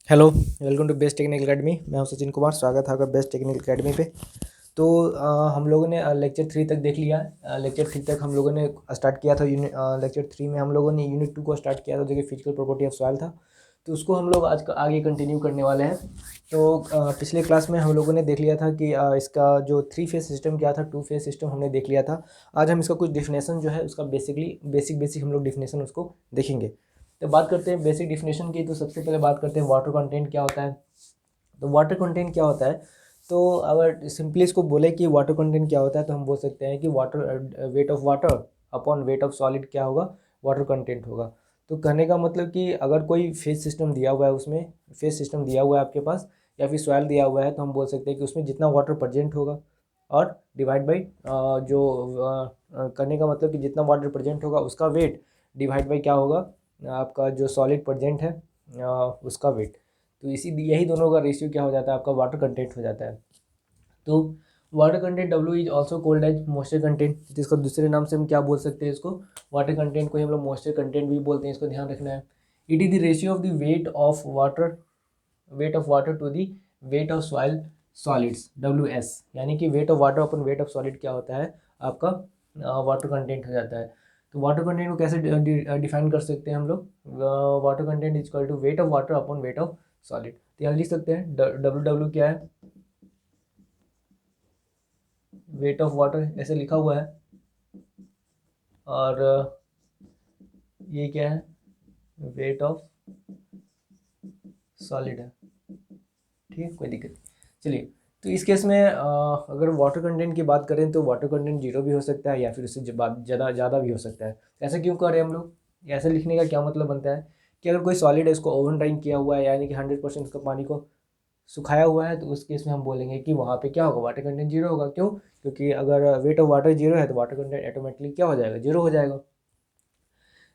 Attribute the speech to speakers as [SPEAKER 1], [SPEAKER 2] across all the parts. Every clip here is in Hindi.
[SPEAKER 1] Hello, welcome to Best Technical Academy. मैं हूं सचिन कुमार। स्वागत है आपका बेस्ट टेक्निकल एकेडमी पे। तो हम लोगों ने लेक्चर 3 तक देख लिया है। लेक्चर 3 तक हम लोगों ने स्टार्ट किया था। लेक्चर 3 में हम लोगों ने यूनिट 2 को स्टार्ट किया था, जो कि फिजिकल प्रॉपर्टी ऑफ सॉइल था। तो उसको हम लोग आज आगे कंटिन्यू करने वाले हैं। तो पिछले क्लास में हम लोगों ने देख लिया था कि इसका जो 3 फेज सिस्टम क्या था, 2 फेज सिस्टम हमने देख लिया था। आज हम इसका कुछ डिफिनेशन जो है उसका बेसिक हम लोग डिफिनेशन उसको देखेंगे। तो बात करते हैं बेसिक डिफिनेशन की। तो सबसे पहले बात करते हैं वाटर कंटेंट क्या होता है। तो वाटर कंटेंट क्या होता है, तो अगर सिंपली इसको बोले कि वाटर कंटेंट क्या होता है, तो हम बोल सकते हैं कि water weight of water upon weight of solid क्या होगा, वाटर कंटेंट होगा। तो कहने का मतलब कि अगर कोई फेज सिस्टम दिया हुआ है, उसमें फेज सिस्टम दिया हुआ है आपके पास, या फिर सॉइल दिया हुआ है, तो हम बोल सकते हैं कि उसमें जितना वाटर प्रेजेंट होगा और डिवाइड बाई करने का मतलब कि जितना वाटर प्रेजेंट होगा उसका वेट डिवाइड बाई क्या होगा, आपका जो सॉलिड प्रेजेंट है उसका वेट। तो इसी यही दोनों का रेशियो क्या हो जाता है, आपका वाटर कंटेंट हो जाता है। तो water content W is also called as moisture content, जिसको दूसरे नाम से हम क्या बोल सकते हैं, इसको वाटर कंटेंट को ही हम लोग मॉइस्चर कंटेंट भी बोलते हैं। इसको ध्यान रखना है। It is the ratio of the weight of water to the weight of soil solids WS, यानी कि weight of water upon weight of solid क्या होता है, आपका वाटर कंटेंट हो जाता है। तो वाटर कंटेंट को कैसे डिफाइन कर सकते हैं हम लोग, water content is equal to weight of water upon weight of solid. तो यहाँ लिख सकते हैं W क्या है, वेट ऑफ वाटर ऐसे लिखा हुआ है, और ये क्या है, वेट ऑफ सॉलिड है। ठीक है, कोई दिक्कत नहीं। चलिए, तो इस केस में अगर वाटर कंटेंट की बात करें तो वाटर कंटेंट 0 भी हो सकता है, या फिर उससे ज़्यादा ज़्यादा भी हो सकता है। ऐसा क्यों कर रहे हैं हम लोग, ऐसे लिखने का क्या मतलब बनता है कि अगर कोई सॉलिड है, इसको ओवन ड्राइंग किया हुआ है, यानी कि 100% उसका पानी को सुखाया हुआ है, तो उस केस में हम बोलेंगे कि वहाँ पे क्या होगा, वाटर कंटेंट 0 होगा। क्यों? क्योंकि अगर वेट ऑफ वाटर 0 है तो वाटर कंटेंट ऑटोमेटिकली क्या हो जाएगा, 0 हो जाएगा।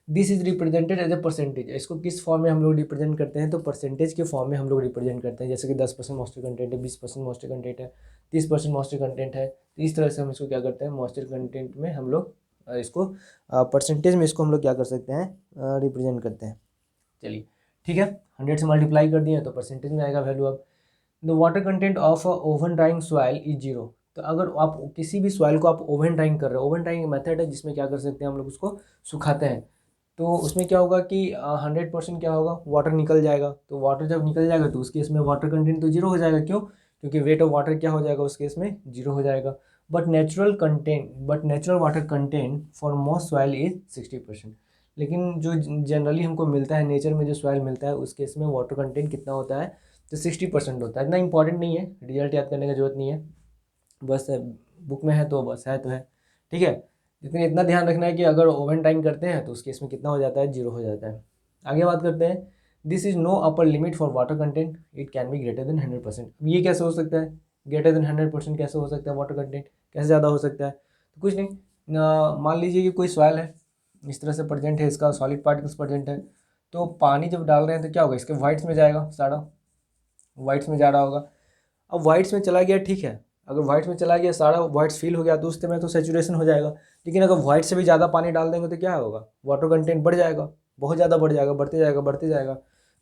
[SPEAKER 1] This is represented as a percentage. इसको किस फॉर्म में हम लोग रिप्रेजेंट करते हैं, तो परसेंटेज के फॉर्म में हम लोग रिप्रेजेंट करते हैं। जैसे कि 10% मॉइस्चर कंटेंट है, 20% मॉइस्चर कंटेंट है, 30% मॉइस्चर कंटेंट है। तो इस तरह से हम इसको क्या करते हैं, मॉइस्चर कंटेंट में हम लोग इसको परसेंटेज में इसको हम लोग क्या कर सकते हैं, रिप्रेजेंट करते हैं। चलिए ठीक है, 100 से मल्टीप्लाई कर दिए तो परसेंटेज में आएगा वैल्यू। अब the water content of oven drawing soil is 0। तो अगर आप किसी भी सॉइल को आप ओवन ड्राइंग कर रहे हो, ओवन ड्राइंग मेथड है जिसमें क्या कर सकते हैं हम लोग उसको सुखाते हैं, तो उसमें क्या होगा कि 100% क्या होगा, वाटर निकल जाएगा। तो वाटर जब निकल जाएगा तो उस केस में वाटर कंटेंट तो 0 हो जाएगा। क्यों? क्योंकि वेट ऑफ वाटर क्या हो जाएगा, उस केस में 0 हो जाएगा। But natural water content for most soil is 60%। लेकिन जो जनरली हमको मिलता है, नेचर में जो सॉइल मिलता है, उस केस में वाटर कंटेंट कितना होता है, तो 60% होता है। इतना इंपॉर्टेंट नहीं है, रिजल्ट याद करने की जरूरत नहीं है, बस बुक में है तो बस है तो है। ठीक है, लेकिन इतना ध्यान रखना है कि अगर ओवन टाइम करते हैं तो उस केस में कितना हो जाता है, 0 हो जाता है। आगे बात करते हैं। This is no upper limit for water content, it can be greater than 100%। ये कैसे हो सकता है, ग्रेटर देन 100% कैसे हो सकता है, वाटर कंटेंट कैसे ज़्यादा हो सकता है? तो कुछ नहीं, मान लीजिए कि कोई सॉइल है, इस तरह से प्रेजेंट है, इसका सॉलिड पार्टिकल्स प्रेजेंट है। तो पानी जब डाल रहे हैं तो क्या होगा, इसके वाइट्स में जाएगा, सारा वाइट्स में जा रहा होगा। अब वाइट्स में चला गया, ठीक है, अगर वाइट्स में चला गया, सारा वाइट्स फिल हो गया, तो उसमें तो सेचुरेशन हो जाएगा। लेकिन अगर वाइट से भी ज़्यादा पानी डाल देंगे तो क्या होगा, वाटर कंटेंट बढ़ जाएगा, बहुत ज़्यादा बढ़ जाएगा, बढ़ते जाएगा बढ़ते जाएगा।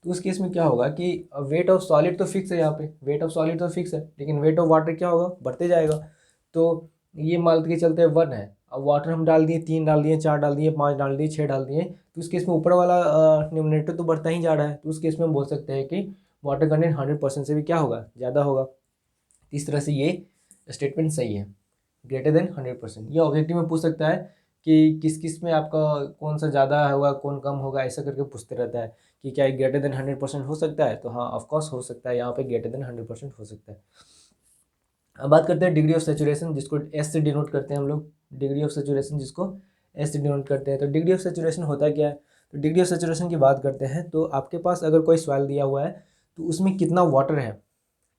[SPEAKER 1] तो उस केस में क्या होगा कि वेट ऑफ सॉलिड तो फिक्स है, यहाँ पे वेट ऑफ सॉलिड तो फिक्स है, लेकिन वेट ऑफ वाटर क्या होगा, बढ़ते जाएगा। तो ये मान के चलते 1 है, अब वाटर हम डाल दिए, 3 डाल दिए, 4 डाल दिए, 5 डाल दिए, 6 डाल दिए, तो उस केस में ऊपर वाला न्यूमरेटर तो बढ़ता ही जा रहा है। तो उस केस में हम बोल सकते हैं कि वाटर कंटेंट 100% से भी क्या होगा, ज़्यादा होगा। इस तरह से ये स्टेटमेंट सही है, ग्रेटर देन 100%। ये ऑब्जेक्टिव में पूछ सकता है कि किस किस में आपका कौन सा ज़्यादा होगा, कौन कम होगा, ऐसा करके पूछते रहता है कि क्या ग्रेटर देन 100% हो सकता है। तो हाँ, ऑफकोर्स हो सकता है, यहाँ पे ग्रेटर देन 100% हो सकता है। अब बात करते हैं डिग्री ऑफ सेचुरेशन, जिसको एस से डिनोट करते हैं हम लोग। डिग्री ऑफ सेचुरेशन जिसको एस से डिनोट करते हैं। तो डिग्री ऑफ सेचुरेशन होता क्या है, तो डिग्री ऑफ सेचुरेशन की बात करते हैं। तो आपके पास अगर कोई सॉइल दिया हुआ है, तो उसमें कितना वाटर है,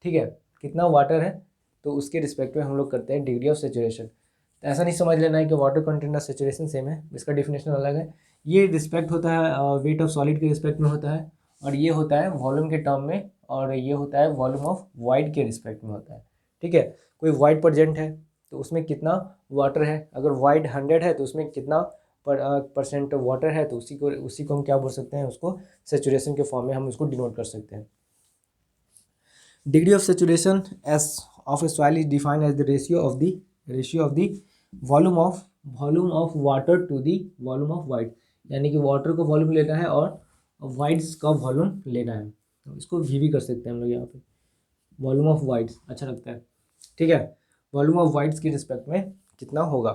[SPEAKER 1] ठीक है, कितना वाटर है, तो उसके रिस्पेक्ट में हम लोग करते हैं डिग्री ऑफ सेचुरेशन। तो ऐसा नहीं समझ लेना है कि वाटर कंटेंट और सेचुरेशन सेम है, इसका डिफिनेशन अलग है। ये रिस्पेक्ट होता है वेट ऑफ सॉलिड के रिस्पेक्ट में होता है, और ये होता है वॉल्यूम के टर्म में, और ये होता है वॉल्यूम ऑफ वाइड के रिस्पेक्ट में होता है। ठीक है, कोई वाइड प्रेजेंट है तो उसमें कितना वाटर है, अगर वाइड 100 है तो उसमें कितना परसेंट वाटर है, तो उसी को हम क्या बोल सकते हैं, उसको सेचुरेशन के फॉर्म में हम उसको डिनोट कर सकते हैं। Degree of saturation S of a soil is defined as the ratio of the volume of water to the volume of void, यानी कि वाटर को वॉल्यूम लेना है और वाइट्स का वॉल्यूम लेना है। तो इसको भी कर सकते हैं हम लोग यहाँ पे, वॉल्यूम ऑफ वाइट्स अच्छा लगता है, ठीक है, वॉल्यूम ऑफ वाइट्स की रिस्पेक्ट में कितना होगा,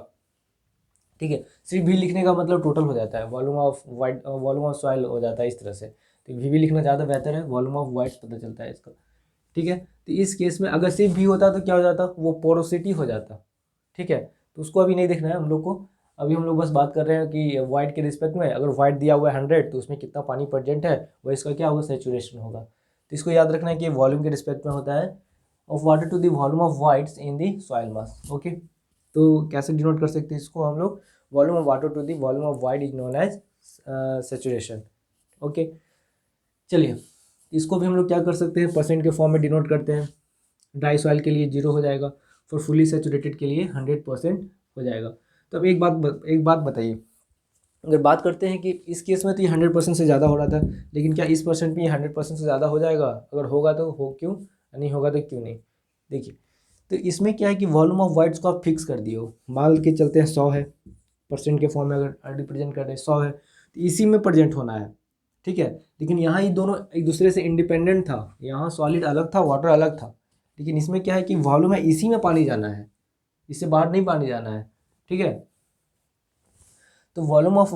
[SPEAKER 1] ठीक है। सिर्फ भी लिखने का मतलब टोटल हो जाता है, volume of void volume of soil हो जाता है इस तरह से, तो भी लिखना ज़्यादा बेहतर है, वॉल्यूम ऑफ वाइट्स पता चलता है इसका, ठीक है। तो इस केस में अगर सिर्फ भी होता तो क्या हो जाता, वो पोरोसिटी हो जाता, ठीक है। तो उसको अभी नहीं देखना है हम लोग को, अभी हम लोग बस बात कर रहे हैं कि वाइट के रिस्पेक्ट में अगर वाइट दिया हुआ है 100 तो उसमें कितना पानी प्रेजेंट है, वह इसका क्या होगा, सेचुरेशन होगा। तो इसको याद रखना है कि वॉल्यूम के रिस्पेक्ट में होता है of water to the volume of voids in the soil mass, okay. तो कैसे डिनोट कर सकते हैं इसको हम लोग, volume of water to the volume of void is known as saturation, okay. चलिए इसको भी हम लोग क्या कर सकते हैं, परसेंट के फॉर्म में डिनोट करते हैं। ड्राई सॉइल के लिए 0 हो जाएगा, फॉर फुली सेचुरेटेड के लिए 100% हो जाएगा। तो अब एक बात बताइए, अगर बात करते हैं कि इस केस में तो ये 100% से ज़्यादा हो रहा था, लेकिन क्या इस परसेंट में ये 100% से ज़्यादा हो जाएगा, अगर होगा तो हो क्यों, नहीं होगा तो क्यों नहीं। देखिए तो इसमें क्या है कि वॉल्यूम ऑफ वाइट्स को आप फिक्स कर दिए हो, मान के चलते हैं 100 है, परसेंट के फॉर्म में अगर रिप्रेजेंट कर रहे हैं 100 है तो इसी में प्रेजेंट होना है, ठीक है। लेकिन यहाँ ये दोनों एक दूसरे से इंडिपेंडेंट था, यहाँ सॉलिड अलग था, वाटर अलग था, लेकिन इसमें क्या है कि वॉल्यूम है इसी में पानी जाना है, इससे बाहर नहीं पानी जाना है, ठीक है। तो volume of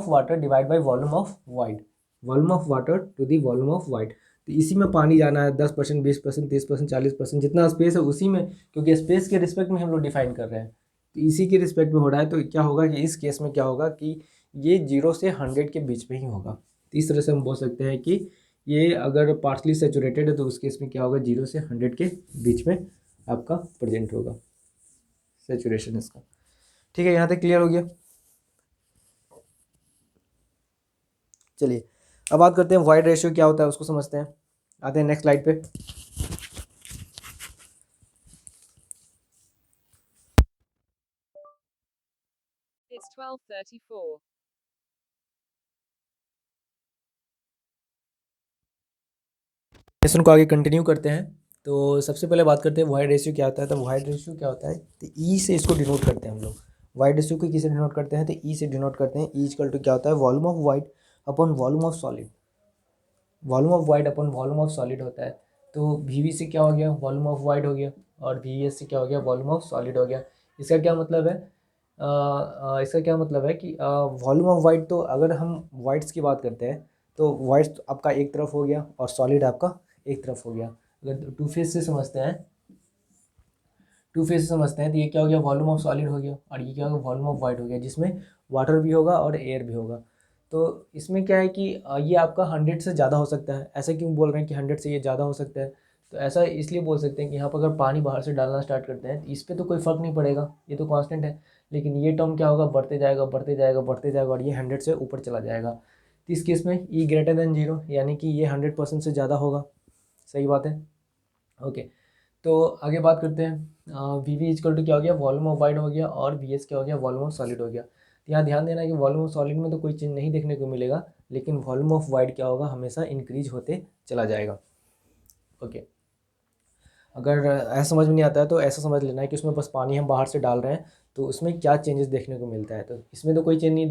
[SPEAKER 1] water divide by volume of void, volume of water to the volume of void, तो इसी में पानी जाना है 10%, 20%, 30%, 40%, जितना स्पेस है उसी में, क्योंकि स्पेस के रिस्पेक्ट में हम लोग डिफाइन कर रहे हैं, तो इसी के रिस्पेक्ट में हो रहा है। तो क्या होगा कि इस केस में क्या होगा कि ये 0 से 100 के बीच में ही होगा। तो इस तरह से हम बोल सकते हैं कि ये अगर पार्शली सेचुरेटेड है तो उस केस में क्या होगा, 0 से 100 के बीच में आपका प्रेजेंट होगा सेचुरेशन इसका, ठीक है। यहाँ तक क्लियर हो गया। चलिए अब बात करते हैं वाइड रेशियो क्या होता है, उसको समझते हैं, आते हैं नेक्स्ट स्लाइड पे।
[SPEAKER 2] It's 12:34.
[SPEAKER 1] लेसन को आगे कंटिन्यू करते हैं। तो सबसे पहले बात करते हैं वाइड रेशियो क्या होता है। तो वाइड रेशियो क्या होता है, तो ई से इसको डिनोट करते हैं हम लोग। वाइड रेशियो को किसे डिनोट करते हैं, तो ई से डिनोट करते हैं। ई इक्वल टू क्या होता है, volume of white upon volume of solid, volume of white upon volume of solid होता है। तो वी से क्या हो गया, वॉल्यूम ऑफ वाइट हो गया, और वी से क्या हो गया, वॉल्यूम ऑफ सॉलिड हो गया। इसका क्या मतलब है, इसका क्या मतलब है कि वॉल्यूम ऑफ वाइट, तो अगर हम वाइट्स की बात करते हैं तो वाइट्स आपका एक तरफ हो गया और सॉलिड आपका एक तरफ हो गया। अगर टू फेज से समझते हैं, तो ये क्या हो गया, वॉल्यूम ऑफ सॉलिड हो गया, और ये क्या हो गया, वॉल्यूम ऑफ वाइट हो गया, जिसमें वाटर भी होगा और एयर भी होगा। तो इसमें क्या है कि ये आपका 100 से ज़्यादा हो सकता है। ऐसा क्यों बोल रहे हैं कि 100 से ये ज़्यादा हो सकता है, तो ऐसा इसलिए बोल सकते हैं कि यहाँ पर अगर पानी बाहर से डालना स्टार्ट करते हैं तो इस पर तो कोई फ़र्क नहीं पड़ेगा, ये तो कांस्टेंट है। लेकिन ये टर्म क्या होगा, बढ़ते जाएगा बढ़ते जाएगा बढ़ते जाएगा, और ये 100 से ऊपर चला जाएगा। तो इस केस में ई ग्रेटर देन 0, यानी कि ये 100% से ज़्यादा होगा। सही बात है, ओके। तो आगे बात करते हैं, वी वी इजकल टू क्या हो गया, वॉल्यूम ऑफ वाइड हो गया, और वी एस क्या हो गया, वॉल्यूम ऑफ सॉलिड हो गया। तो यहाँ ध्यान देना कि वॉल्यूम ऑफ सॉलिड में तो कोई चेंज नहीं देखने को मिलेगा, लेकिन वॉल्यूम ऑफ वाइड क्या होगा, हमेशा इंक्रीज होते चला जाएगा, ओके। अगर ऐसा समझ में नहीं आता है तो ऐसा समझ लेना है कि उसमें बस पानी हम बाहर से डाल रहे हैं तो उसमें क्या चेंजेस देखने को मिलता है। तो इसमें तो कोई चेंज नहीं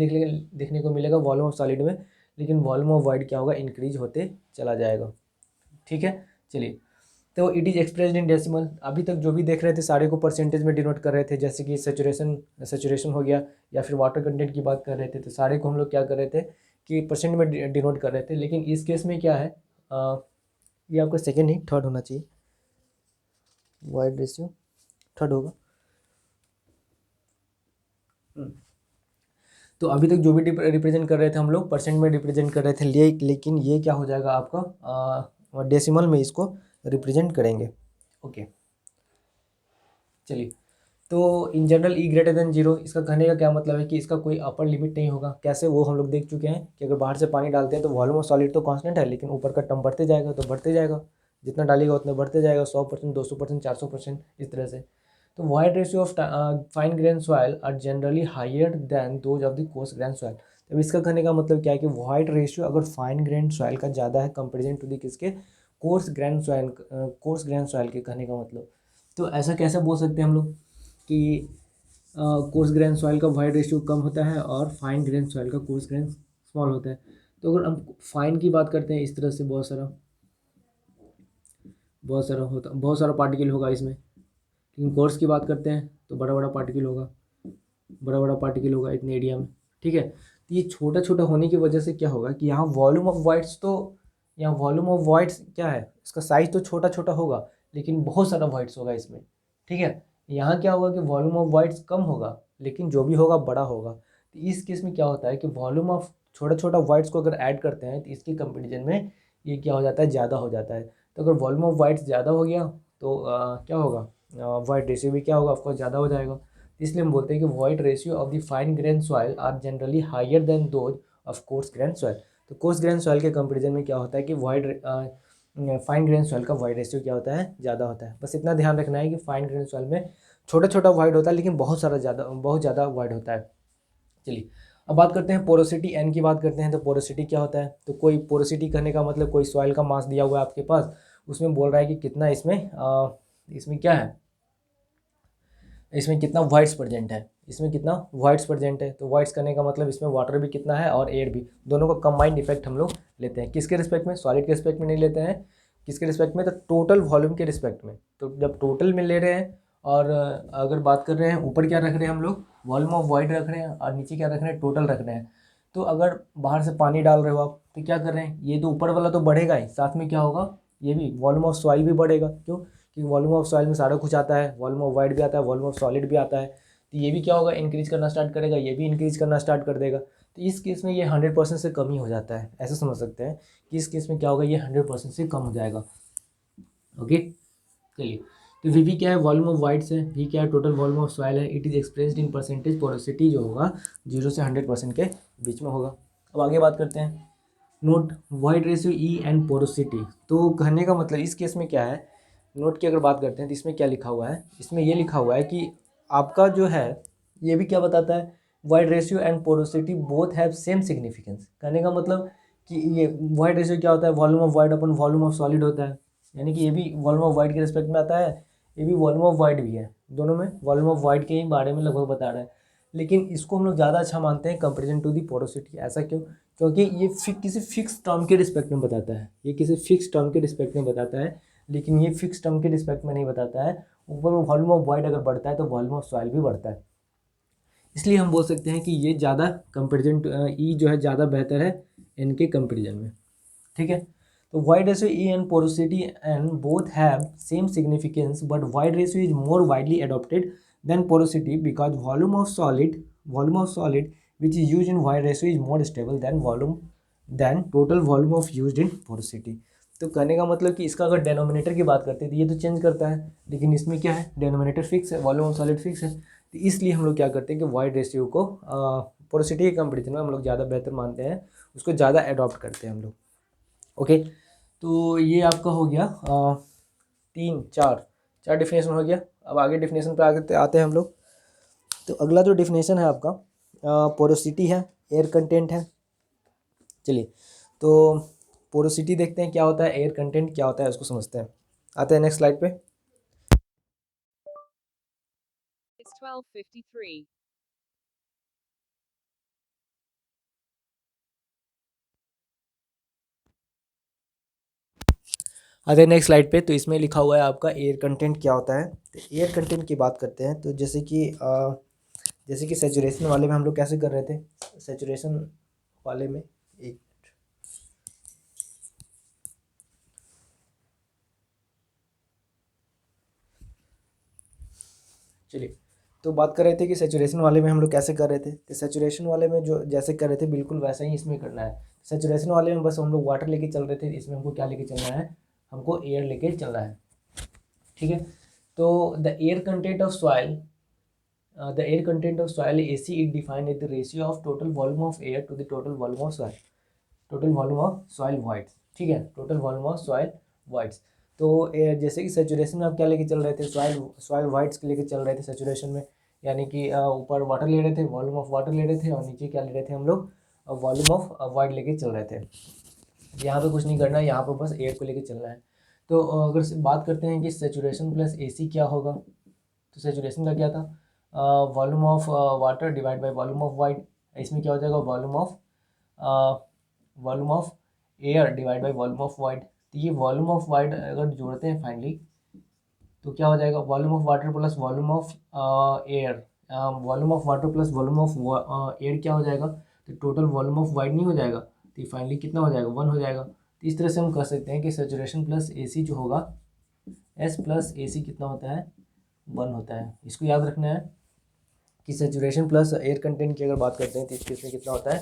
[SPEAKER 1] देखने को मिलेगा वॉल्यूम ऑफ सॉलिड में, लेकिन वॉल्यूम ऑफ वाइड क्या होगा, इंक्रीज होते चला जाएगा, ठीक है। चलिए, तो it is expressed in decimal. अभी तक जो भी देख रहे थे सारे को परसेंटेज में डिनोट कर रहे थे, जैसे कि सेचुरेशन हो गया, या फिर वाटर कंटेंट की बात कर रहे थे, तो सारे को हम लोग क्या कर रहे थे कि परसेंट में डिनोट कर रहे थे। लेकिन इस केस में क्या है, ये आपका सेकेंड नहीं थर्ड होना चाहिए, वाइड रेशियो थर्ड होगा। तो अभी तक जो भी रिप्रेजेंट कर रहे थे हम लोग परसेंट में रिप्रेजेंट कर रहे थे, लेकिन ये क्या हो जाएगा आपका, डेसिमल में इसको रिप्रेजेंट करेंगे, ओके। चलिए, तो in general E greater than 0, इसका कहने का क्या मतलब है कि इसका कोई अपर लिमिट नहीं होगा। कैसे, वो हम लोग देख चुके हैं कि अगर बाहर से पानी डालते हैं तो वॉल्यूम ऑफ सॉलिड तो कांस्टेंट है, लेकिन ऊपर का टर्म बढ़ते जाएगा, तो बढ़ते जाएगा, जितना डालेगा उतना बढ़ते जाएगा, 100%, 200%, 400%, इस तरह से। तो void ratio of fine grain soil are generally higher than those of the coarse grain soil. अब इसका कहने का मतलब क्या है कि वाइड रेशियो अगर फाइन ग्रेन सॉइल का ज़्यादा है कंपेरिजन टू दी किसके, कोर्स ग्रेन सॉइल के कहने का मतलब। तो ऐसा कैसे बोल सकते हैं हम लोग कि कोर्स ग्रेन सॉइल का वाइड रेशियो कम होता है और फाइन ग्रेन सॉइल का कोर्स ग्रेन स्मॉल होता है। तो अगर हम फाइन की बात करते हैं इस तरह से बहुत सारा पार्टिकल होगा इसमें, लेकिन कोर्स की बात करते हैं तो बड़ा बड़ा पार्टिकल होगा इतने एरिया में, ठीक है। तो ये छोटा छोटा होने की वजह से क्या होगा कि यहाँ वॉल्यूम ऑफ वाइट्स क्या है, इसका साइज तो छोटा छोटा होगा लेकिन बहुत सारा वाइट्स होगा इसमें, ठीक है। यहाँ क्या होगा कि वॉल्यूम ऑफ वाइट्स कम होगा लेकिन जो भी होगा बड़ा होगा। तो इस केस में क्या होता है कि वॉल्यूम ऑफ छोटा छोटा वाइट्स को अगर ऐड करते हैं तो इसके कंपेरिजन में ये क्या हो जाता है, ज़्यादा हो जाता है। तो अगर वॉल्यूम ऑफ वाइट्स ज़्यादा हो गया तो क्या होगा, वाइट रेशियो भी क्या होगा, ऑफकोर्स ज़्यादा हो जाएगा। इसलिए हम बोलते हैं कि void ratio of the fine grain soil are generally higher than those of coarse grain soil. तो कोर्स ग्रेन सॉइल के कंपेरिजन में क्या होता है कि फाइन ग्रेन सॉइल का वाइट रेशियो क्या होता है, ज़्यादा होता है। बस इतना ध्यान रखना है कि फाइन ग्रेन सॉइल में छोटा छोटा वाइड होता है लेकिन बहुत ज़्यादा वाइड होता है। चलिए अब बात करते हैं पोरोसिटी एन की बात करते हैं। तो पोरोसिटी क्या होता है, तो कोई पोरोसिटी करने का मतलब कोई सॉइल का मास दिया हुआ है आपके पास, उसमें बोल रहा है कि कितना इसमें क्या है, इसमें कितना वाइट्स प्रेजेंट है, तो वाइट्स करने का मतलब इसमें वाटर भी कितना है और एयर भी, दोनों का कंबाइंड इफेक्ट हम लोग लेते हैं। किसके रिस्पेक्ट में, सॉलिड के रिस्पेक्ट में नहीं लेते हैं, किसके रिस्पेक्ट में, तो टोटल वॉल्यूम के रिस्पेक्ट में। तो जब टोटल में ले रहे हैं और अगर बात कर रहे हैं ऊपर क्या रख रहे हैं हम लोग, वॉल्यूम ऑफ वाइड रख रहे हैं और नीचे क्या रख रहे हैं, टोटल रख रहे हैं। तो अगर बाहर से पानी डाल रहे हो आप तो क्या कर रहे हैं, ये तो ऊपर वाला तो बढ़ेगा ही, साथ में क्या होगा, ये भी वॉल्यूम ऑफ सॉइल भी बढ़ेगा। क्यों, क्योंकि वॉल्यूम ऑफ सॉइल में सारा कुछ आता है, वॉल्यूम ऑफ वाइड भी आता है, वॉल्यूम ऑफ सॉलिड भी आता है। तो ये भी क्या होगा, इंक्रीज करना स्टार्ट करेगा, ये भी इंक्रीज करना स्टार्ट कर देगा। तो इस केस में ये 100% से कम ही हो जाता है, ऐसा समझ सकते हैं कि इस केस में क्या होगा, ये 100% से कम हो जाएगा। ओके चलिए, तो वी क्या है, वॉल्यूम ऑफ वाइड्स है, वी क्या है, टोटल वॉल्यूम ऑफ सॉइल है। It is expressed in percentage, porosity जो होगा 0 से 100% के बीच में होगा। अब आगे बात करते हैं, note void ratio E and porosity. तो कहने का मतलब इस केस में क्या है, नोट की अगर बात करते हैं तो इसमें क्या लिखा हुआ है, इसमें ये लिखा हुआ है कि आपका जो है ये भी क्या बताता है, void ratio and porosity both have same significance. कहने का मतलब कि ये वाइड रेशियो क्या होता है, volume of wide upon volume of solid होता है, यानी कि ये भी वॉल्यूम ऑफ वाइड के रिस्पेक्ट में आता है, ये भी वॉल्यूम ऑफ वाइड भी है, दोनों में वॉल्यूम ऑफ वाइड के ही बारे में लगभग बता रहा है। लेकिन इसको हम लोग ज़्यादा अच्छा मानते हैं कंपेरिजन टू दी पोरोसिटी। ऐसा क्यों, क्योंकि ये किसी फिक्स टर्म के रिस्पेक्ट में बताता है, ये किसी फिक्स टर्म के रिस्पेक्ट में बताता है, लेकिन ये फिक्स टर्म के रिस्पेक्ट में नहीं बताता है। ऊपर वॉल्यूम ऑफ वाइड अगर बढ़ता है तो वॉल्यूम ऑफ सॉइल भी बढ़ता है। इसलिए हम बोल सकते हैं कि ये ज़्यादा कंपेरिजन ई जो है ज़्यादा बेहतर है इनके कंपेरिजन में, ठीक है। तो void ratio E and porosity and both have same significance, but void ratio is more widely adopted than porosity because volume of solid which is used in wide ratio is more stable than total volume of used in porosity। तो कहने का मतलब कि इसका अगर डेनोमिनेटर की बात करते हैं तो ये तो चेंज करता है, लेकिन इसमें क्या है, डेनोमिनेटर फिक्स है, वॉल्यूम ऑफ सॉलिड फिक्स है। तो इसलिए हम लोग क्या करते हैं कि वाइड रेशियो को पोरोसिटी के कंपेरिजन में हम लोग ज़्यादा बेहतर मानते हैं, उसको ज़्यादा अडॉप्ट करते हैं हम लोग। ओके, तो ये आपका हो गया 4 डिफिनेशन हो गया। अब आगे डिफिनेशन पे आते हैं हम लोग। तो अगला जो डिफिनेशन है आपका पोरोसिटी है, एयर कंटेंट है। चलिए, तो पोरोसिटी देखते हैं क्या होता है, एयर कंटेंट क्या होता है उसको समझते हैं। आते हैं नेक्स्ट स्लाइड पे।
[SPEAKER 2] It's 12:53.
[SPEAKER 1] आते हैं नेक्स्ट स्लाइड पे। तो इसमें लिखा हुआ है आपका एयर कंटेंट क्या होता है। तो एयर कंटेंट की बात करते हैं तो जैसे कि सैचुरेशन वाले में हम लोग कैसे कर रहे थे, सैचुरेशन वाले में एक चलिए, तो बात कर रहे थे कि सैचुरेशन वाले में हम लोग कैसे कर रहे थे। तो सैचुरेशन वाले में जो जैसे कर रहे थे बिल्कुल वैसा ही इसमें करना है। सैचुरेशन वाले में बस हम लोग वाटर लेके चल रहे थे, इसमें हमको क्या लेके चलना है, हमको एयर लेके चलना है, ठीक है। तो the air content of soil AC is defined as the ratio of total volume of air to the total volume of soil voids, ठीक है, total volume of soil voids। तो जैसे कि सैचुरेशन में आप क्या लेके चल रहे थे, सॉइल वाइड्स लेके चल रहे थे सैचुरेशन में, यानी कि ऊपर वाटर ले रहे थे, वॉल्यूम ऑफ वाटर ले रहे थे, और नीचे क्या ले रहे थे हम लोग, वॉल्यूम ऑफ वाइड लेके चल रहे थे। यहाँ पे कुछ नहीं करना है, यहाँ पे बस एयर को लेके चलना है। तो अगर बात करते हैं कि सेचुरेशन प्लस AC क्या होगा, तो सेचुरेशन का क्या था, volume of water divide by volume of white. इसमें क्या हो जाएगा, volume of air divide by volume of void. तो ये वॉल्यूम ऑफ वाइट अगर जोड़ते हैं फाइनली तो क्या हो जाएगा, volume of water plus volume of air, volume of water plus volume of air क्या हो जाएगा, तो टोटल वॉल्यूम ऑफ वाइट नहीं हो जाएगा, तो ये फाइनली कितना हो जाएगा, 1 हो जाएगा। तो इस तरह से हम कह सकते हैं कि सेचुरेशन प्लस AC जो होगा, S प्लस AC कितना होता है, 1 होता है। इसको याद रखना है कि सेचुरेशन प्लस एयर कंटेंट की अगर बात करते हैं तो इसके इसमें कितना होता है,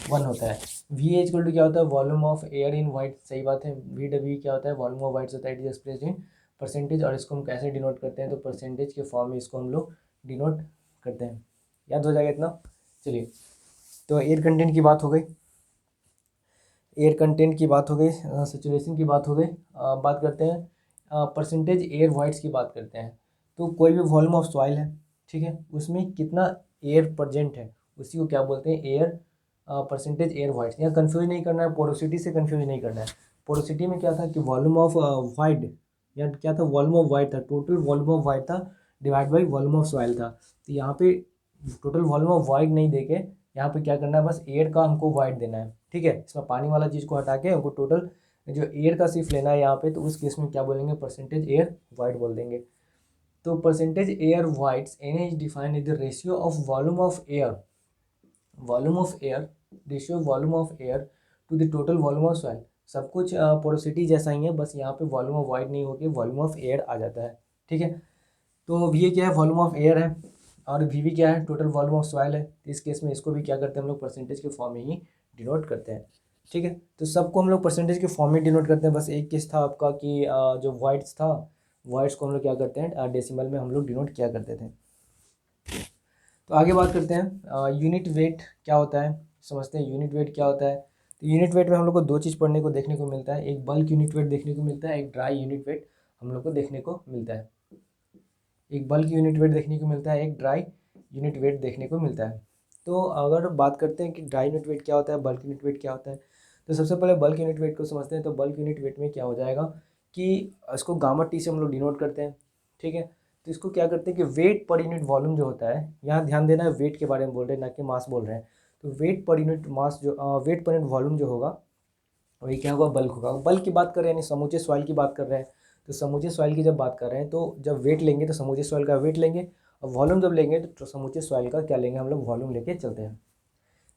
[SPEAKER 1] 1 होता है। VA इक्वल टू क्या होता है, volume of air in white, सही बात है। VW क्या होता है, वॉल्यूम ऑफ वाइट होता है, it is expressed in percentage. और इसको हम कैसे डिनोट करते हैं, तो परसेंटेज के फॉर्म में इसको हम लोग डिनोट करते हैं। याद हो जाएगा इतना। चलिए, तो एयर कंटेंट की बात हो गई, एयर कंटेंट की बात हो गई, सेचुरेशन की बात हो गई। बात करते हैं परसेंटेज एयर वाइट्स की बात करते हैं। तो कोई भी वॉल्यूम ऑफ सॉइल है, ठीक है, उसमें कितना एयर प्रेजेंट है उसी को क्या बोलते हैं, एयर परसेंटेज एयर वाइट्स। यहाँ कन्फ्यूज नहीं करना है, पोरोसिटी से कन्फ्यूज नहीं करना है। पोरोसिटी में क्या था कि वॉल्यूम ऑफ वाइट, या क्या था, वॉल्यूम ऑफ वाइट था, टोटल वॉल्यूम ऑफ वाइट था divide by volume of soil था। तो यहाँ पे टोटल वॉल्यूम ऑफ वाइट नहीं देके यहाँ पे क्या करना है, बस एयर का हमको वाइट देना है, ठीक है। इसमें पानी वाला चीज़ को हटा के हमको टोटल जो एयर का सिर्फ लेना है यहाँ पे, तो उस केस में क्या बोलेंगे, परसेंटेज एयर वाइट बोल देंगे। तो percentage air voids Na is defined as the ratio of volume of air, ratio volume of air to the total volume of soil. सब कुछ पोरोसिटी जैसा ही है, बस यहाँ पे वॉल्यूम ऑफ वाइट नहीं होके वॉल्यूम ऑफ एयर आ जाता है, ठीक है। तो VA क्या है, वॉल्यूम ऑफ एयर है, और VB क्या है, टोटल वॉल्यूम ऑफ सॉइल है। तो इस केस में इसको भी क्या करते हैं हम लोग, परसेंटेज के फॉर्म में ही डिनोट करते हैं, ठीक है। तो सबको हम लोग परसेंटेज के फॉर्म में डिनोट करते हैं। बस एक केस था आपका कि जो वाइट्स था, वाइट्स को हम लोग क्या करते हैं, डेसिमल में हम लोग डिनोट किया करते थे। तो आगे बात करते हैं यूनिट वेट क्या होता है, समझते हैं यूनिट वेट क्या होता है। तो यूनिट वेट में हम लोग को दो चीज़ पढ़ने को देखने को मिलता है, एक बल्क यूनिट वेट देखने को मिलता है, एक ड्राई यूनिट वेट हम लोग को देखने को मिलता है। एक बल्क यूनिट वेट देखने को मिलता है, एक ड्राई यूनिट वेट देखने को मिलता है। तो अगर बात करते हैं कि ड्राई यूनिट वेट क्या होता है, बल्क यूनिट वेट क्या होता है, तो सबसे पहले बल्क यूनिट वेट को समझते हैं। तो बल्क यूनिट वेट में क्या हो जाएगा कि इसको गामा T से हम लोग डिनोट करते हैं, ठीक है। तो इसको क्या करते हैं कि वेट पर यूनिट वॉल्यूम जो होता है, यहाँ ध्यान देना है, वेट के बारे में बोल रहे हैं ना कि मास बोल रहे हैं। तो वेट पर यूनिट मास जो वेट पर यूनिट वॉल्यूम जो होगा वही क्या होगा, बल्क होगा। बल्क की बात कर रहे हैं यानी समूचे सॉइल की बात कर रहे हैं। तो समूचे सॉइल की जब बात कर रहे हैं तो जब वेट लेंगे तो समूचे सॉइल का वेट लेंगे, और वॉल्यूम जब लेंगे तो समूचे सॉइल का क्या लेंगे हम लोग, वॉल्यूम लेके चलते हैं।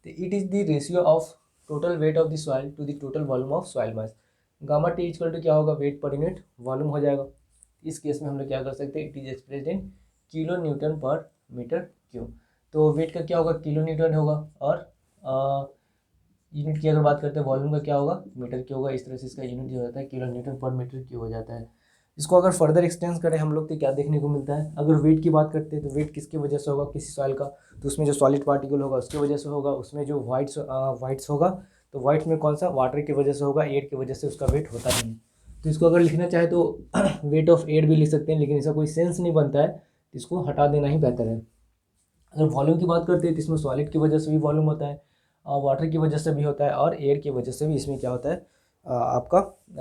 [SPEAKER 1] तो it is the ratio of total weight of the soil to the total volume of soil mass. Gamma T equal to क्या होगा, वेट पर यूनिट वॉल्यूम हो जाएगा। इस केस में हम लोग क्या कर सकते हैं, it is expressed in kilo newton per metre cube. तो वेट का क्या होगा, किलो न्यूटन होगा, और यूनिट की अगर बात करते हैं वॉल्यूम का क्या होगा, मीटर क्यूब होगा। इस तरह से इसका यूनिट जो होता है kilo newton per metre cube हो जाता है। इसको अगर फर्दर एक्सटेंड करें हम लोग तो क्या देखने को मिलता है, अगर वेट की बात करते हैं तो वेट किसकी वजह से होगा, किसी सॉइल का, तो उसमें जो सॉलिड पार्टिकल होगा उसकी वजह से होगा। उसमें जो वाइट्स होगा तो वाइट्स में कौन सा, वाटर की वजह से होगा, एयर की वजह से उसका वेट होता नहीं। तो इसको अगर लिखना चाहे तो वेट ऑफ एयर भी लिख सकते हैं, लेकिन इसका कोई सेंस नहीं बनता है, तो इसको हटा देना ही बेहतर है। अगर वॉल्यूम की बात करते हैं तो इसमें सॉलिड की वजह से भी वॉल्यूम होता है, वाटर की वजह से भी होता है, और एयर की वजह से भी इसमें क्या होता है, आपका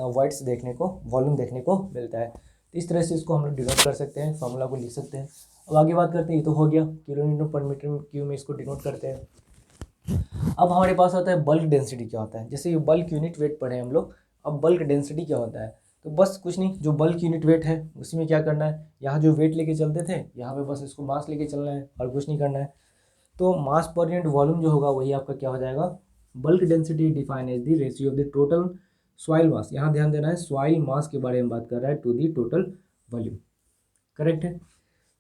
[SPEAKER 1] वाइट्स देखने को, वॉल्यूम देखने को मिलता है। तो इस तरह से इसको हम लोग डिनोट कर सकते हैं, फार्मूला को लिख सकते हैं। अब आगे बात करते हैं, ये तो हो गया kilo newton per metre cube में इसको डिनोट करते हैं। अब हमारे पास आता है बल्क डेंसिटी क्या होता है। जैसे ये बल्क यूनिट वेट पढ़े हम लोग, अब बल्क डेंसिटी क्या होता है, तो बस कुछ नहीं, जो बल्क यूनिट वेट है उसी में क्या करना है, यहाँ जो वेट लेके चलते थे यहाँ पे बस इसको मास लेके चलना है और कुछ नहीं करना है। तो मास पर यूनिट वॉल्यूम जो होगा वही आपका क्या हो जाएगा, bulk density define as the ratio of the total soil mass. यहाँ ध्यान देना है, सॉइल मास के बारे में बात कर रहा है, to the total volume, correct है।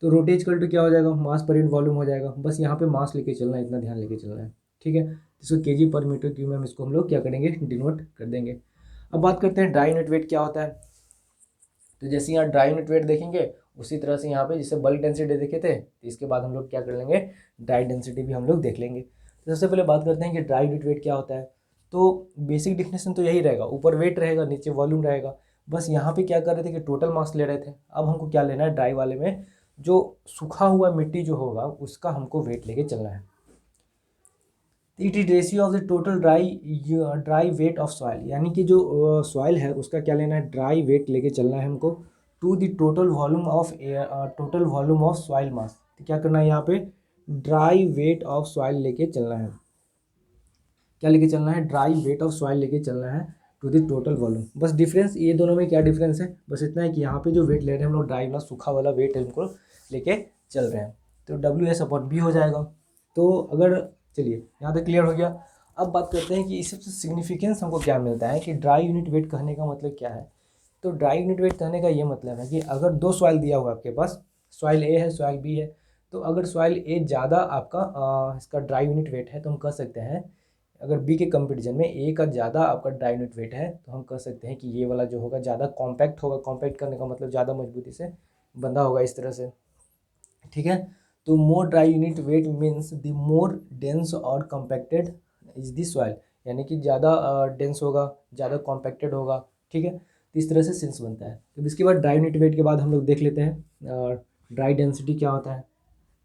[SPEAKER 1] तो रोटेज इक्वल टू क्या हो जाएगा, मास पर यूनिट वॉल्यूम हो जाएगा। बस यहाँ पे मास लेके चलना है, इतना ध्यान लेके चलना है, ठीक है। इसको केजी पर मीटर क्यूब में हम इसको हम लोग क्या करेंगे, डिनोट कर देंगे। अब बात करते हैं ड्राई यूनिट वेट क्या होता है। तो जैसे यहाँ ड्राई यूनिट वेट देखेंगे उसी तरह से यहाँ पे जैसे बल्क डेंसिटी देखे थे, तो इसके बाद हम लोग क्या कर लेंगे, ड्राई डेंसिटी भी हम लोग देख लेंगे। तो सबसे पहले बात करते हैं कि ड्राई यूनिट वेट क्या होता है। तो बेसिक डिफिनेशन तो यही रहेगा, ऊपर वेट रहेगा नीचे वॉल्यूम रहेगा। बस यहाँ पे क्या कर रहे थे कि टोटल मास ले रहे थे। अब हमको क्या लेना है, ड्राई वाले में जो सूखा हुआ मिट्टी जो होगा उसका हमको वेट लेके चलना है। It is ratio of the total dry wait of soil, यानी कि जो सॉइल है उसका क्या लेना है, ड्राई वेट लेके चलना है हमको to the total volume of soil mass. तो क्या करना है यहाँ पे, ड्राई वेट ऑफ सॉइल लेके चलना है। क्या लेके चलना है, ड्राई वेट ऑफ सॉइल लेके चलना है टू द टोटल वॉल्यूम। बस डिफरेंस ये दोनों में क्या डिफरेंस है, बस इतना है कि यहाँ पे जो वेट ले रहे हैं हम लोग ड्राई वाला सूखा वाला वेट है हमको लेके चल रहे हैं, तो WS/B हो जाएगा। तो अगर चलिए यहाँ तक क्लियर हो गया। अब बात करते हैं कि इस सबसे सिग्निफिकेंस हमको क्या मिलता है कि ड्राई यूनिट वेट कहने का मतलब क्या है। तो ड्राई यूनिट वेट कहने का ये मतलब है कि अगर दो सॉइल दिया हुआ है आपके पास, सॉइल ए है सॉइल बी है, तो अगर सॉइल ए ज़्यादा आपका इसका ड्राई यूनिट वेट है तो हम कह सकते हैं, अगर बी के कंपेरिजन में ए का ज़्यादा आपका ड्राई यूनिट वेट है तो हम कह सकते हैं कि ये वाला जो होगा ज़्यादा कॉम्पैक्ट होगा। कॉम्पैक्ट करने का मतलब ज़्यादा मजबूती से बंधा होगा इस तरह से, ठीक है। तो more dry unit weight means the more dense और कॉम्पैक्टेड इज द सॉइल, यानी कि ज़्यादा डेंस होगा, ज़्यादा कॉम्पैक्टेड होगा, ठीक है। तो इस तरह से सेंस बनता है। तो इसके बाद ड्राई यूनिट वेट के बाद हम लोग देख लेते हैं ड्राई डेंसिटी क्या होता है,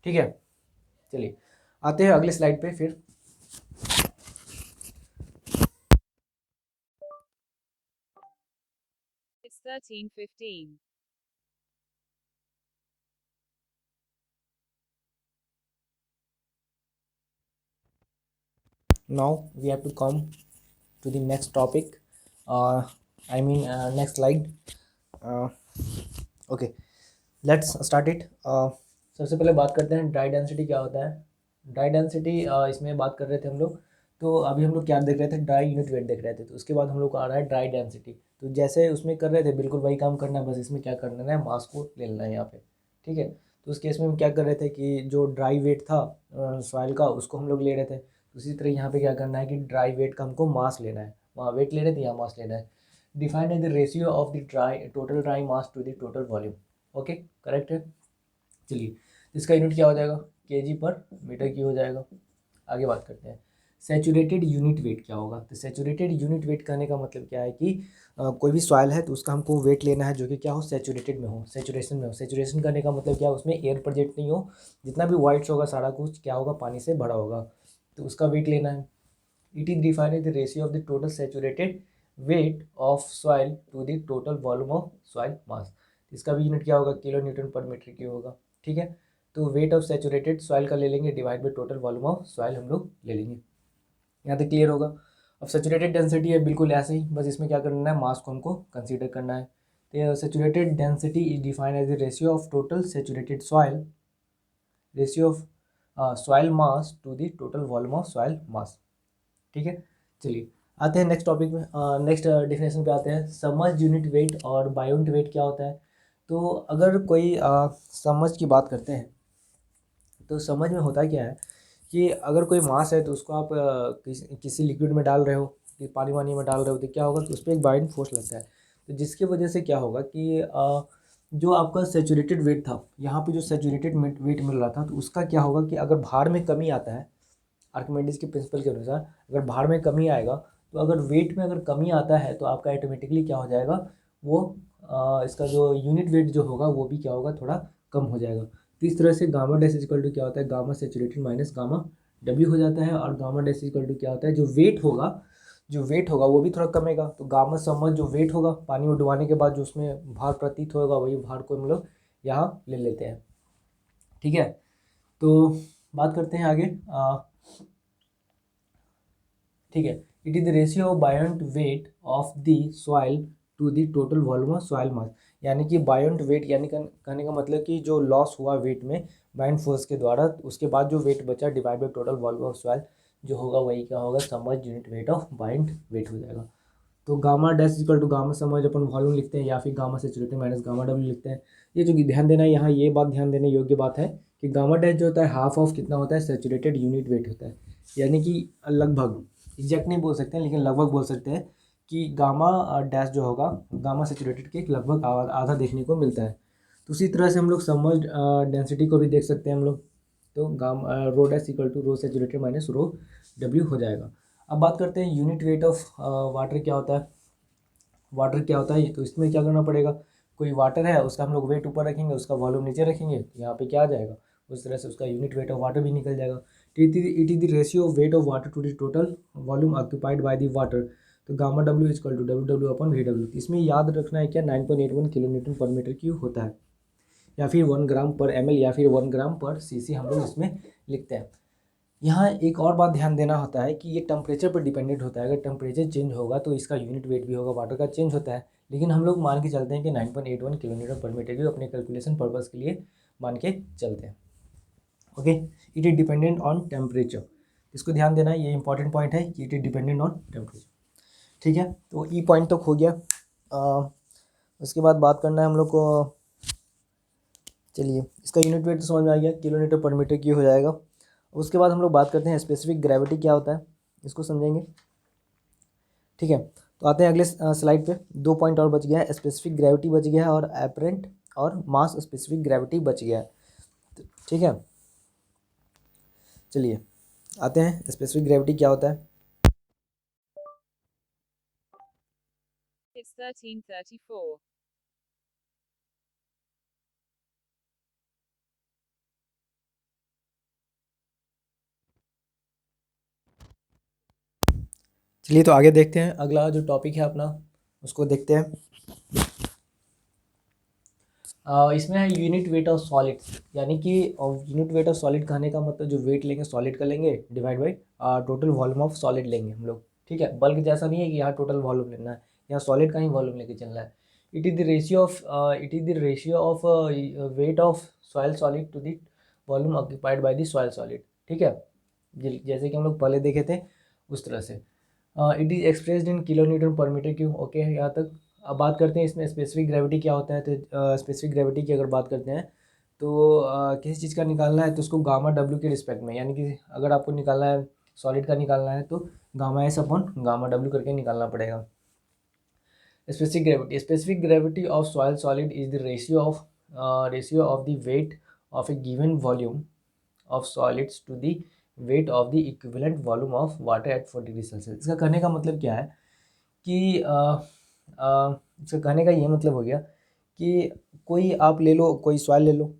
[SPEAKER 1] ठीक है। चलिए आते हैं अगले स्लाइड पे फिर।
[SPEAKER 2] It's 13:15.
[SPEAKER 1] Now we have to come to the next topic. Next slide. Okay, let's start it. सबसे पहले बात करते हैं ड्राई डेंसिटी क्या होता है। ड्राई डेंसिटी इसमें बात कर रहे थे हम लोग, तो अभी हम लोग क्या देख रहे थे, ड्राई यूनिट वेट देख रहे थे। तो उसके बाद हम लोग को आ रहा है ड्राई डेंसिटी। तो जैसे उसमें कर रहे थे बिल्कुल वही काम करना है, बस इसमें क्या करना है, मास को ले लेना है यहाँ पे, ठीक है। तो उस केस में हम क्या कर रहे थे कि जो ड्राई वेट था सॉइल का उसको हम लोग ले रहे थे। उसी तरह यहाँ पे क्या करना है कि ड्राई वेट का हमको मास लेना है, वहाँ वेट ले रहे थे यहाँ मास लेना है। Defined as the ratio of the total dry mass to the total volume. Okay, correct है। चलिए इसका यूनिट क्या हो जाएगा, kg/m³ हो जाएगा। आगे बात करते हैं सैचुरेटेड यूनिट वेट क्या होगा। तो सैचुरेटेड यूनिट वेट कहने का मतलब क्या है कि कोई भी सॉइल है तो उसका हमको वेट लेना है जो कि क्या हो, सैचुरेटेड में हो, सैचुरेशन में हो। सैचुरेशन करने का मतलब क्या है, उसमें एयर प्रेजेंट नहीं हो, जितना भी वाइट्स होगा सारा कुछ क्या होगा, पानी से भरा होगा, तो उसका वेट लेना है। It is defined as the ratio of the total saturated weight of soil to the total volume of soil mass. इसका भी यूनिट क्या होगा, kN/m³ होगा, ठीक है। तो वेट ऑफ सैचुरेटेड सॉइल का ले लेंगे divide by total volume of soil हम लोग ले लेंगे। यहाँ तक क्लियर होगा। अब सैचुरेटेड डेंसिटी है बिल्कुल ऐसे ही, बस इसमें क्या करना है, मास को हमको कंसीडर करना है। तो saturated density is defined as the ratio of total saturated soil, ratio of soil mass to the total volume of soil mass, ठीक है। चलिए आते हैं नेक्स्ट टॉपिक में, नेक्स्ट डिफिनेशन पे आते हैं। समझ यूनिट वेट और बायोट वेट क्या होता है। तो अगर कोई समझ की बात करते हैं तो समझ में होता क्या है कि अगर कोई मास है तो उसको आप किसी लिक्विड में डाल रहे हो, कि पानी वानी में डाल रहे हो, तो क्या होगा कि उस पर एक बाइंड फोर्स लगता है। तो जिसकी वजह से क्या होगा कि जो आपका सैचुरेटेड वेट था, यहाँ पे जो सैचुरेटेड वेट मिल रहा था, तो उसका क्या होगा कि अगर भार में कमी आता है, आर्किमिडीज के प्रिंसिपल के अनुसार अगर भार में कमी आएगा, तो अगर वेट में अगर कमी आता है तो आपका ऑटोमेटिकली क्या हो जाएगा, वो इसका जो यूनिट वेट जो होगा वो भी क्या होगा, थोड़ा कम हो जाएगा। तो इस तरह से गामा डैश इक्वल टू क्या होता है, gamma saturated minus gamma W हो जाता है। और गामा डैश इक्वल टू क्या होता है, जो वेट होगा वो भी थोड़ा कमेगा। तो गामा समझ जो वेट होगा पानी में डुबाने के बाद जो उसमें भार प्रतीत होगा, वही भार को हम लोग यहाँ ले लेते हैं, ठीक है। तो बात करते हैं आगे, ठीक है। It is the ratio of buoyant weight of the soil to the total volume of soil mass, यानी कि बायोट वेट यानी कहने का मतलब कि जो लॉस हुआ वेट में बाइंड फोर्स के द्वारा, उसके बाद जो वेट बचा divide by total volume of soil जो होगा वही क्या होगा, submerged unit weight of buoyant weight हो जाएगा। तो gamma dash equal to gamma submerged upon volume लिखते हैं, या फिर gamma saturated minus gamma W लिखते हैं। ये जो कि ध्यान देना है यहाँ, ये बात ध्यान देने योग्य बात है कि गामा डैश जो होता है हाफ ऑफ कितना होता है, सैचुरेटेड यूनिट वेट होता है। यानी कि लगभग एग्जैक्ट नहीं बोल सकते हैं लेकिन लगभग बोल सकते हैं कि गामा डैश जो होगा गामा सैचुरेटेड के लगभग आधा देखने को मिलता है। तो उसी तरह से हम लोग समझ डेंसिटी को भी देख सकते हैं हम लोग। तो gamma rho dash equal to rho saturated minus rho W हो जाएगा। अब बात करते हैं यूनिट वेट ऑफ वाटर क्या होता है। वाटर क्या होता है, तो इसमें क्या करना पड़ेगा, कोई वाटर है उसका हम लोग वेट ऊपर रखेंगे, उसका वॉल्यूम नीचे रखेंगे, तो यहाँ पे क्या आ जाएगा, उस तरह से उसका यूनिट वेट ऑफ वाटर भी निकल जाएगा। It is the ratio of weight of water to the total volume occupied by the water. तो gamma W is equal to W W upon V W. इसमें याद रखना है क्या, 9.81 kilo newton per metre cube होता है, या फिर 1 ग्राम पर ml या फिर 1 ग्राम पर cc हम लोग इसमें लिखते हैं। यहाँ एक और बात ध्यान देना होता है कि ये टेम्परेचर पर डिपेंडेंट होता है। अगर टेम्परेचर चेंज होगा तो इसका यूनिट वेट भी होगा, वाटर का चेंज होता है। लेकिन हम लोग मान के चलते हैं कि 9.81 kilo newton per metre cube अपने कैलकुलेशन पर्पज़ के लिए मान के चलते हैं। Okay, it is dependent on temperature, इसको ध्यान देना है, ये इंपॉर्टेंट पॉइंट है कि it is dependent on temperature. ठीक है, तो ई पॉइंट तक हो गया। उसके बाद बात करना है हम लोग को, चलिए इसका यूनिट वेट तो समझ में आ गया, किलो मीटर पर मीटर क्यूब हो जाएगा। उसके बाद हम लोग बात करते हैं स्पेसिफिक ग्रेविटी क्या होता है, इसको समझेंगे। ठीक है, तो आते हैं अगले स्लाइड पे। 2 पॉइंट और बच गया है, स्पेसिफिक ग्रेविटी बच गया है और एपरेंट और मास स्पेसिफिक ग्रेविटी बच गया है। ठीक है, चलिए आते हैं स्पेसिफिक ग्रेविटी क्या होता है।
[SPEAKER 2] It's 1334.
[SPEAKER 1] चलिए तो आगे देखते हैं, अगला जो टॉपिक है अपना उसको देखते हैं। इसमें है यूनिट वेट ऑफ सॉलिड्स, यानी कि यूनिट वेट ऑफ सॉलिड कहने का मतलब जो वेट लेंगे सॉलिड का लेंगे divide by total volume of solid लेंगे हम लोग। ठीक है, बल्क जैसा नहीं है कि यहाँ टोटल वॉल्यूम लेना है, यहाँ सॉलिड का ही वॉल्यूम लेके चलना है। It is the ratio of weight of soil solid to the volume occupied by the soil solid. ठीक है, जैसे कि हम लोग पहले देखे थे उस तरह से। It is expressed in kilo newton per metre cube. Okay, यहाँ तक। अब बात करते हैं इसमें स्पेसिफिक ग्रेविटी क्या होता है। तो स्पेसिफिक ग्रेविटी की अगर बात करते हैं तो किसी चीज़ का निकालना है तो उसको गामा डब्ल्यू के रिस्पेक्ट में, यानी कि अगर आपको निकालना है सॉलिड का निकालना है तो gamma S upon gamma W करके निकालना पड़ेगा। Specific gravity of soil solid is the ratio of the weight of a given volume of solids to the weight of the equivalent volume of water at 4 degree Celsius. इसका कहने का मतलब क्या है कि इसका कहने का ये मतलब हो गया कि कोई आप ले लो, कोई सॉइल ले लो।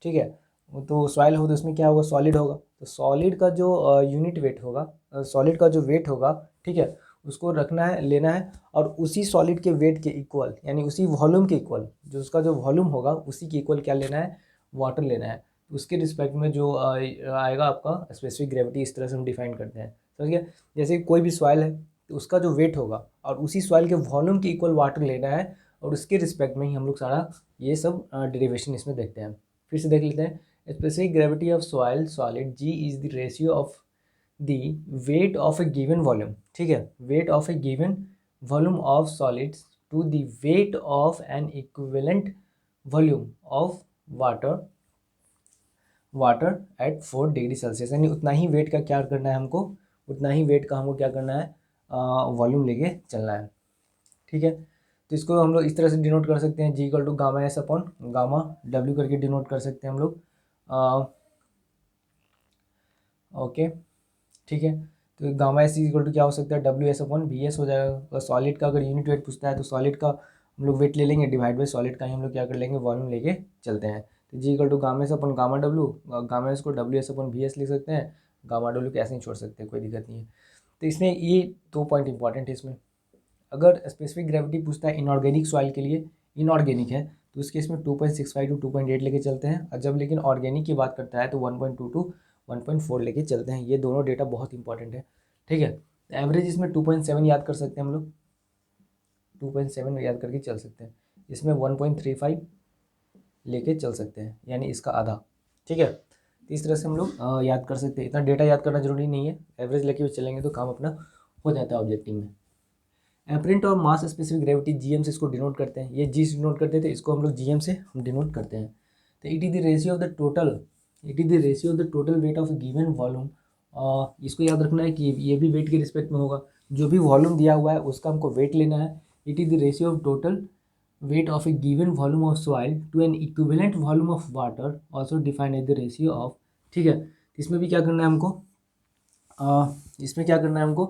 [SPEAKER 1] ठीक है, तो सॉइल हो तो उसमें क्या होगा, सॉलिड होगा। तो सॉलिड का जो यूनिट वेट होगा, सॉलिड का जो वेट होगा, ठीक है, उसको रखना है, लेना है, और उसी सॉलिड के वेट के इक्वल, यानी उसी वॉल्यूम के इक्वल, जो उसका जो वॉल्यूम होगा उसी के इक्वल क्या लेना है, वाटर लेना है। तो उसके रिस्पेक्ट में जो आएगा आपका स्पेसिफिक ग्रेविटी, इस तरह से हम डिफाइन करते हैं। समझ गया, जैसे कोई भी सॉइल है तो उसका जो वेट होगा और उसी सॉइल के वॉल्यूम के इक्वल वाटर लेना है, और उसके रिस्पेक्ट में ही हम लोग सारा ये सब डेरिवेशन इसमें देखते हैं। फिर से देख लेते हैं। Specific gravity of soil solid G is the ratio of the weight of a given volume. ठीक है, weight of a given volume of solids to the weight of an equivalent volume of water at 4 degree Celsius. यानी उतना ही वेट का क्या करना है हमको, उतना ही वेट का हमको क्या करना है, वॉल्यूम लेके चलना है। ठीक है, तो इसको हम लोग इस तरह से डिनोट कर सकते हैं, G equal to gamma S upon gamma W करके डिनोट कर सकते हैं हम लोग। ओके, ठीक है, तो गामा एस इक्वल टू क्या हो सकता है, W S upon V S हो जाएगा। सॉलिड का अगर यूनिट वेट पूछता है तो सॉलिड का हम लोग वेट ले लेंगे, डिवाइड बाई सॉलिड का ही हम लोग क्या कर लेंगे, वॉल्यूम लेके चलते हैं। तो G equal to gamma S upon gamma W, gamma S को W S upon V S लिख सकते हैं, गामा डब्ल्यू को ऐसे ही छोड़ सकते हैं, कोई दिक्कत नहीं है। तो इसमें ये 2 पॉइंट इंपॉर्टेंट है इसमें। अगर स्पेसिफिक ग्रेविटी पूछता है इनऑर्गेनिक सॉइल के लिए, इनऑर्गेनिक है तो उस केस में 2.65 टू 2.8 लेके चलते हैं, और जब लेकिन ऑर्गेनिक की बात करता है तो 1.2 टू 1.4 लेके चलते हैं। ये दोनों डेटा बहुत इंपॉर्टेंट है। ठीक है, एवरेज इसमें 2.7 याद कर सकते हैं हम लोग, 2.7 याद करके चल सकते हैं। इसमें 1.35 लेके चल सकते हैं, यानी इसका आधा। ठीक है, तो इस तरह से हम लोग याद कर सकते हैं। इतना डेटा याद करना जरूरी नहीं है, एवरेज लेके भी चलेंगे तो काम अपना हो जाता है ऑब्जेक्टिव में। एपरेंट और मास स्पेसिफिक ग्रेविटी जीएम से इसको डिनोट करते हैं, ये जी से डिनोट करते थे, इसको हम लोग जीएम से हम डिनोट करते हैं। तो it is the ratio of the total weight of given volume. इसको याद रखना है कि ये भी वेट के रिस्पेक्ट में होगा, जो भी वॉल्यूम दिया हुआ है उसका हमको वेट लेना है। It is the ratio of total weight of a given volume of soil to an equivalent volume of water, also defined as the ratio of. ठीक है, इसमें भी क्या करना है हमको, इसमें क्या करना है हमको,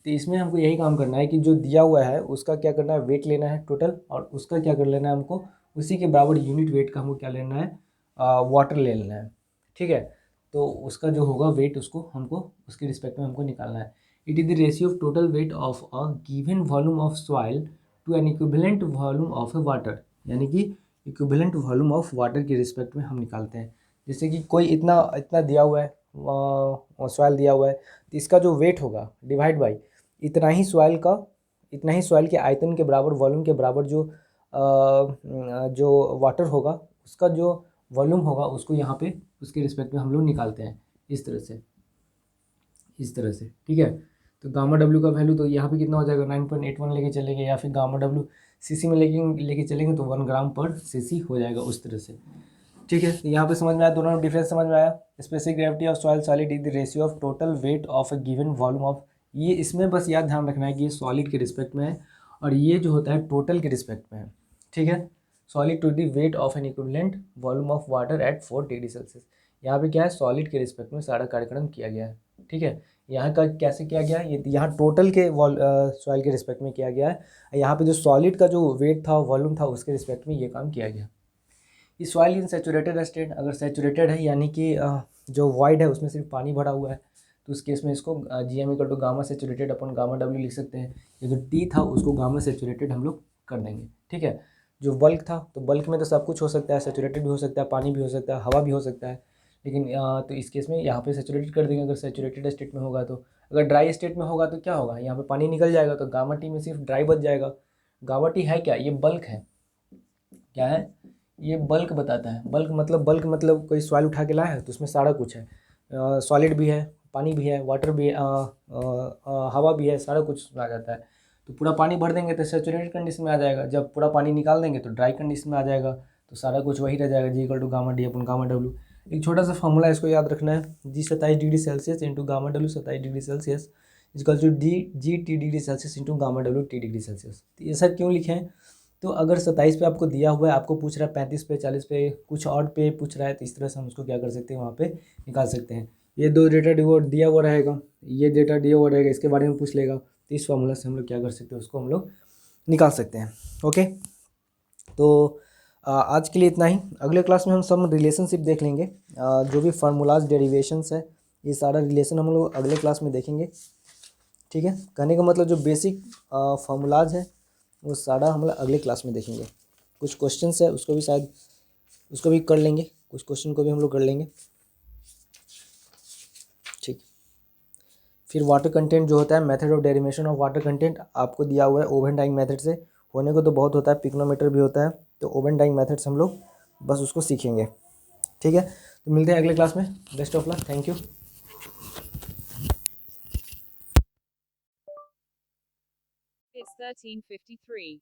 [SPEAKER 1] तो इसमें हमको यही काम करना है कि जो दिया हुआ है उसका क्या करना है, वेट लेना है टोटल, और उसका क्या कर लेना है हमको, उसी के बराबर यूनिट वेट का हमको क्या लेना है, वाटर ले लेना है। ठीक है, तो उसका जो होगा वेट उसको हमको उसके रिस्पेक्ट में हमको निकालना है। It is the ratio of total weight of a given volume of soil to an equivalent volume of a water, यानी कि इक्विवेलेंट वॉल्यूम ऑफ वाटर के रिस्पेक्ट में हम निकालते हैं। जैसे कि कोई इतना इतना दिया हुआ है, सॉइल दिया हुआ है, तो इसका जो वेट होगा डिवाइड बाई इतना ही सॉइल के आयतन के बराबर, वॉल्यूम के बराबर जो वाटर होगा उसका जो वॉल्यूम होगा उसको यहाँ पे उसके रिस्पेक्ट में हम लोग निकालते हैं इस तरह से, ठीक है। तो गामा डब्ल्यू का वैल्यू तो यहाँ पे कितना हो जाएगा 9.81 लेके चलेंगे, या फिर गामा डब्ल्यू सीसी में लेके चलेंगे तो 1 ग्राम पर सीसी हो जाएगा उस तरह से, ठीक है। तो यहाँ पे समझ में आया, दोनों में डिफरेंस समझ में आया। Specific gravity of soil solid is the ratio of total weight of a given volume of, ये इसमें बस याद ध्यान रखना है कि ये सॉलिड के रिस्पेक्ट में है और ये जो होता है टोटल के रिस्पेक्ट में है, ठीक है। Solid to the weight of an equivalent volume of water at 4 degree Celsius. यहाँ पे क्या है, सॉलिड के रिस्पेक्ट में सारा कार्यक्रम किया गया है, ठीक है। यहाँ का कैसे किया गया है, ये यहाँ टोटल के सॉइल के रिस्पेक्ट में किया गया है। यहाँ पे जो सॉलिड का जो वेट था, वॉल्यूम था, उसके रिस्पेक्ट में ये काम किया गया। इस सॉइल इन सेचुरेटेड स्टेट, अगर सेचुरेटेड है यानी कि जो वॉइड है उसमें सिर्फ पानी भरा हुआ है, तो उस केस में इसको GM equal to gamma saturated upon gamma W लिख सकते हैं। ये जो टी था उसको गामा सेचुरेटेड हम लोग कर देंगे, ठीक है। जो बल्क था, तो बल्क में तो सब कुछ हो सकता है, सेचुरेटेड भी हो सकता है, पानी भी हो सकता है, हवा भी हो सकता है, लेकिन तो इस केस में यहाँ पे सेचुरेटेड कर देंगे अगर सेचुरेटेड स्टेट में होगा तो। अगर ड्राई स्टेट में होगा तो क्या होगा, यहाँ पे पानी निकल जाएगा तो गामा टी में सिर्फ ड्राई बच जाएगा। गामा टी है क्या, ये बल्क है, क्या है, ये बल्क बताता है। बल्क मतलब कोई सॉइल उठा के लाया है तो उसमें सारा कुछ है, सॉलिड भी है, पानी भी है, वाटर भी है, हवा भी है, सारा कुछ आ जाता है। तो पूरा पानी भर देंगे तो सेचुरेटेड कंडीशन में आ जाएगा, जब पूरा पानी निकाल देंगे तो ड्राई कंडीशन में आ जाएगा, तो सारा कुछ वही रह जाएगा, G equal to gamma D upon gamma W. एक छोटा सा फॉर्मूला इसको याद रखना है, G 27 degree Celsius into gamma W 27 degree Celsius equal to G T degree Celsius into gamma W T degree Celsius. तो ये सब क्यों लिखे हैं, तो अगर 27 पे आपको दिया हुआ है, आपको पूछ रहा है 35 पे, 40 पे, कुछ और पे पूछ रहा है, तो इस तरह से हम उसको क्या कर सकते हैं, वहाँ पे निकाल सकते हैं। ये दो डेटा दिया हुआ रहेगा, ये डेटा दिया हुआ रहेगा, इसके बारे में पूछ लेगा, तो इस फॉर्मूला से हम लोग क्या कर सकते हैं, उसको हम लोग निकाल सकते हैं। ओके, तो आज के लिए इतना ही। अगले क्लास में हम सब रिलेशनशिप देख लेंगे, जो भी फार्मूलाज डेरिवेशंस है, ये सारा रिलेशन हम लोग अगले क्लास में देखेंगे, ठीक है। कहने का मतलब जो बेसिक फार्मूलाज है वो सारा हम लोग अगले क्लास में देखेंगे। कुछ क्वेश्चंस है उसको भी शायद उसको भी कर लेंगे, कुछ क्वेश्चन को भी हम लोग कर लेंगे, ठीक। फिर वाटर कंटेंट जो होता है, method of derivation of water content आपको दिया हुआ है ओवन डाइंग मेथड से, होने को तो बहुत होता है, पिक्नोमीटर भी होता है, तो ओवन डाइंग मेथड से हम लोग बस उसको सीखेंगे, ठीक है। तो मिलते हैं अगले क्लास में, best of luck, thank you.
[SPEAKER 2] It's 13:53.